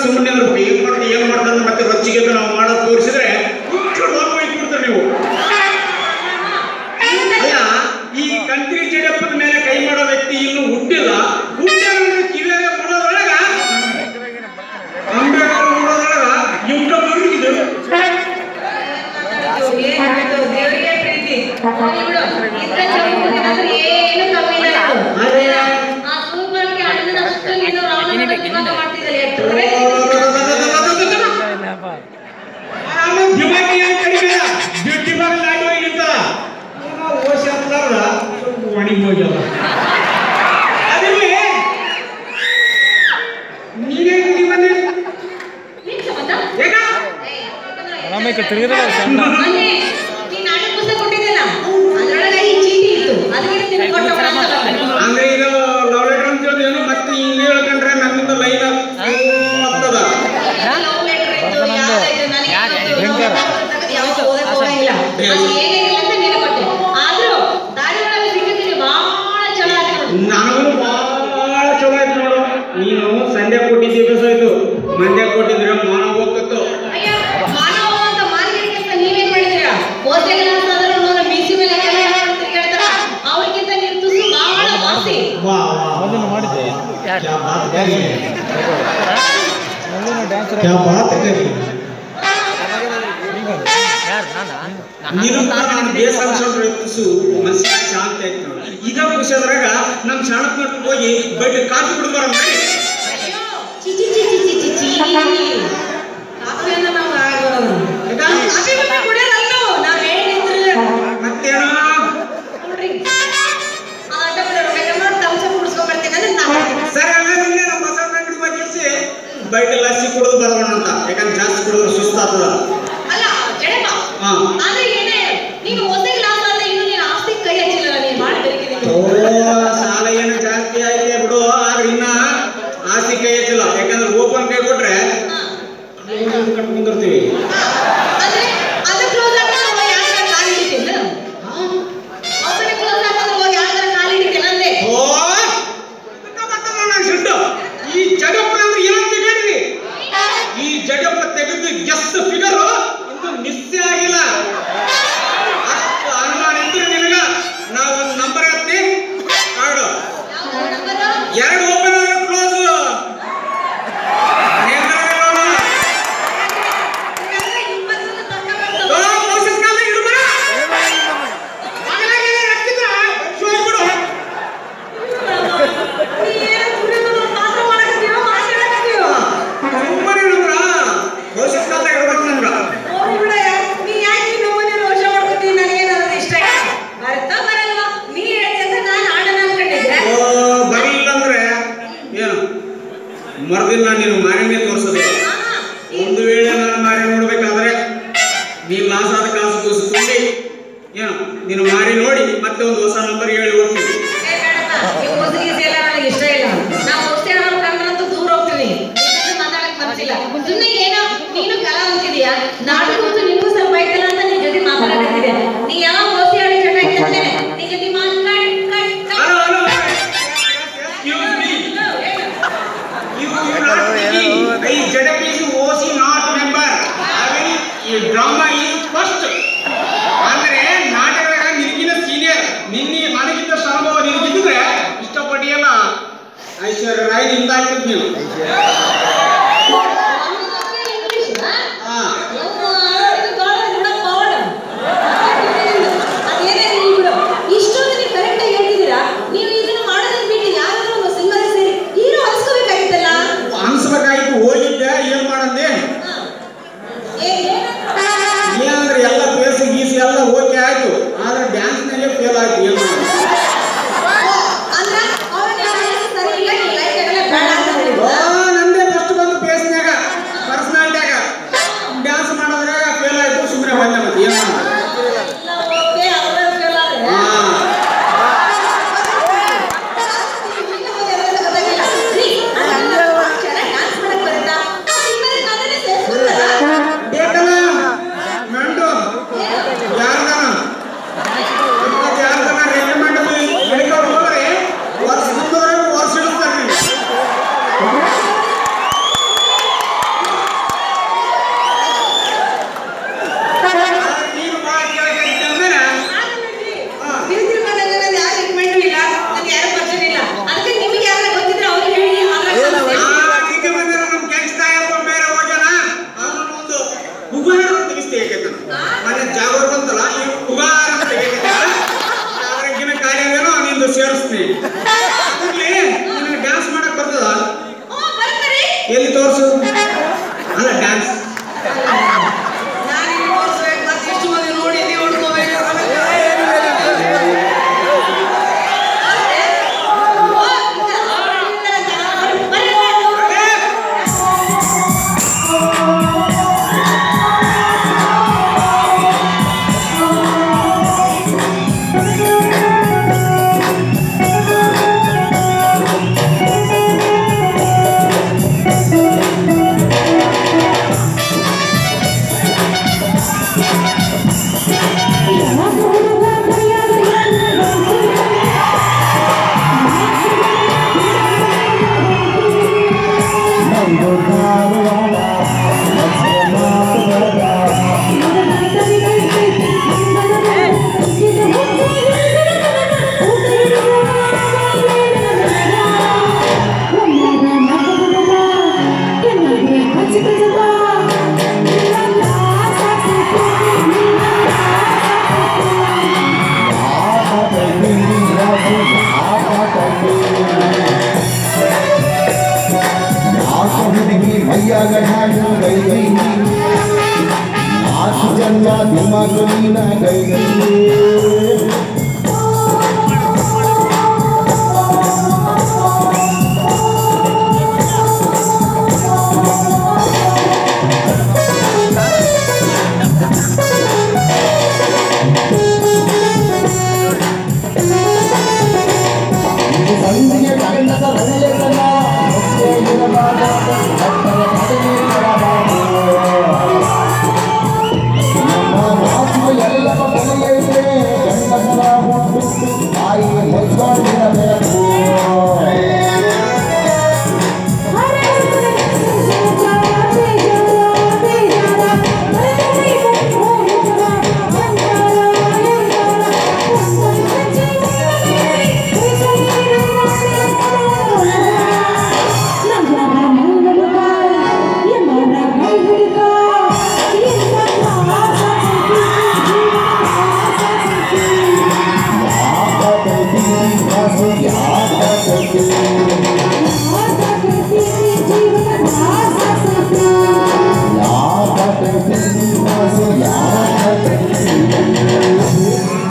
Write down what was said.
ಸುಮ್ಮನೆ ಏನ್ ಮಾಡ್ತಾರೆ ಮತ್ತೆ ರೊಚ್ಚಿಗೆ ನಾವು ಮಾಡೋದು ತೋರಿಸಿದ್ರೆ ಕೊಡ್ತಾರೆ ನೀವು. ಅಲ್ಲ, ಈ ಕಂತ್ರಿ ಜಡಪ್ಪದ ಮೇಲೆ ಕೈ ಮಾಡೋ ವ್ಯಕ್ತಿ ಇನ್ನು ಹುಟ್ಟಿಲ್ಲ. ಕಿವಿಯಾಗ ಕೊಡೋದ್ರೊಳಗ ಅಂಬೇಡ್ಕರ್ ನೋಡೋದ್ರೊಳಗ ಇವ್ಕ ಬರುವುದು ದೇವರಿಗೆ ಪ್ರೀತಿ ಏನು ಕಮ್ಮಿ ಅಂದ್ರೆ ಈಗ ಲವ್ ಲೆಟರ್ ಅಂತ ಹೇಳೋದೇನು ಮತ್ತೆ ಹಿಂಗೆ ಹೇಳ್ಕೊಂಡ್ರೆ ನನ್ನಿಂದ ಲೈನ್ ಆಗ್ತದ. ನನಗೂ ಬಹಳ ಚಲೋ ಆಯ್ತು ನೋಡು. ನೀನು ಸಂಡೆ ಕೊಟ್ಟಿದ್ದ ದಿವಸ ಆಯ್ತು, ಮಂಡ್ಯ ಕೊಟ್ಟಿದ್ರೆ ಮಾನ ಹೋಗ್ತಿತ್ತು. ಶಾಂತಿ ಆಯ್ತು ನೋಡು. ಈಗ ಖುಷಿ ಆದ್ರಾಗ ನಮ್ ಶಾಣಕ್ ಮಟ್ಟ ಹೋಗಿ ಬೈಕ್ ಕಾಫಿ ಕುಡ್ಬಾರ ಬೈಕ್ ಲಸ್ಸಿ ಕುಡಿದು ಬರೋಣ ಅಂತ. ಯಾಕಂದ್ರೆ ಜಾಸ್ತಿ ಕುಡಿದ್ರೆ ಸುಸ್ತಾಗ್ತದ. ಸಾಲ ಏನು ಜಾಸ್ತಿ ಆಯ್ತೆ ಬಿಡು, ಆದ್ರೆ ಇನ್ನ ಆಸ್ತಿ ಕೈ ಹಚ್ಚಿಲ್ಲ. ಯಾಕಂದ್ರೆ ಓಪನ್ ಕೈ ಕೊಟ್ರೆ ಕುಂದಿರ್ತೀವಿ. ಈ ಜಗಪ್ಪ ಅಂದ್ರೆ ಏನಂತ ಹೇಳಿದ್ರಿ? ಈ ಜಗಪ್ಪ ತೆಗೆದು ಗೆಸ್ಟ್ ಫಿಗರ್ ಇನ್ನು ಮಿಸ್ ಆಗಿಲ್ಲ. ಅಷ್ಟು ಅನುಮಾನ ಇದ್ರೆ ನಿನಗ ನಾವು ಒಂದು ನಂಬರ್ ಹಾಕ್ತಿ ಕಾರ್ಡು 2 ಓಪನ್ ಕ್ಲೋಸ್. ಮರದಿಲ್ಲ ನೀನು ಮಾರಿನೇ ತೋರಿಸೋದು. ಒಂದು ವೇಳೆ ನಾನು ಮಾರಿ ನೋಡ್ಬೇಕಾದ್ರೆ ನೀನು ಲಾಸ್ ಆದ ಕಾಸು ಕೂಸು ತುಂಬಿ ಏನು ನೀನು ಮಾರಿ ನೋಡಿ ಮತ್ತೆ ಒಂದು ಹೊಸ ನಂಬರ್ ಹೇಳಿ ಹೋಗ್ತೀನಿ. ಇಷ್ಟ ಇಲ್ಲ. ನಾವು ದೂರ ಹೋಗ್ತೀನಿ. ಏನೋ ನೀನು ಕಲಾ ಅಂತಿದೀಯಾ, ನಾಳೆ ಕೂತು ನಿನ್ಗೂ ಸ್ವಲ್ಪ ಐತಲ್ಲ ಅಂತ ನಿನ್ ಜೊತೆ ಮಾತಾಡಕತ್ತಿದೆ. ನೀ ಯಾವ ಓಸಿ ಆಡಿ ಚಟ ಇರ್ತೇನೆ ನಿನ್ ಜೊತೆ ಡ್ರಾಮಾ ಈಸ್ ಫಸ್ಟ್. ಅಂದ್ರೆ ನಾಟಕದಾಗ ನಿನಗಿನ ಸೀನಿಯರ್, ನಿನ್ನೆ ನನಗಿಂತ ಅನುಭವ ಎಲ್ಲಿ ತೋರಿಸು ಅಲ್ಲ ಡ್ಯಾನ್ಸ್ ನಾನು ತೋರಿಸ್ಬೇಕು ಮತ್ತೆ ಇಷ್ಟು ಮಂದಿ ನೋಡಿ ನೀವು ಹುಡ್ಕೋಬೇಕು